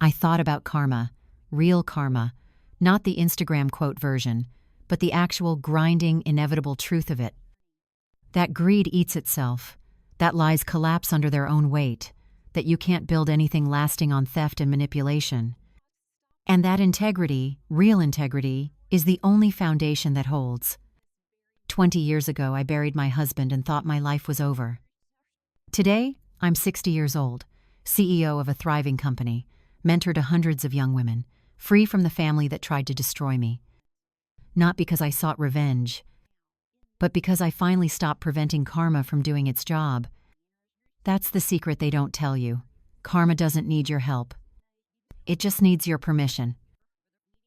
I thought about karma, real karma, not the Instagram quote version, but the actual grinding, inevitable truth of it. That greed eats itself, that lies collapse under their own weight, that you can't build anything lasting on theft and manipulation. And that integrity, real integrity, is the only foundation that holds. 20 years ago, I buried my husband and thought my life was over. Today, I'm 60 years old, CEO of a thriving company, mentor to hundreds of young women, free from the family that tried to destroy me. Not because I sought revenge, but because I finally stopped preventing karma from doing its job. That's the secret they don't tell you. Karma doesn't need your help. It just needs your permission.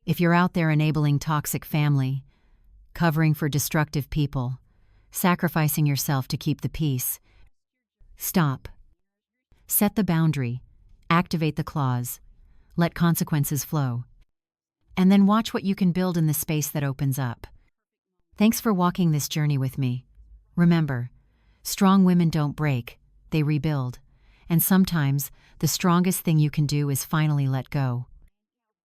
If you're out there enabling toxic family, covering for destructive people, sacrificing yourself to keep the peace, stop. Set the boundary, activate the clause, let consequences flow, and then watch what you can build in the space that opens up. Thanks for walking this journey with me. Remember, strong women don't break, they rebuild. And sometimes, the strongest thing you can do is finally let go.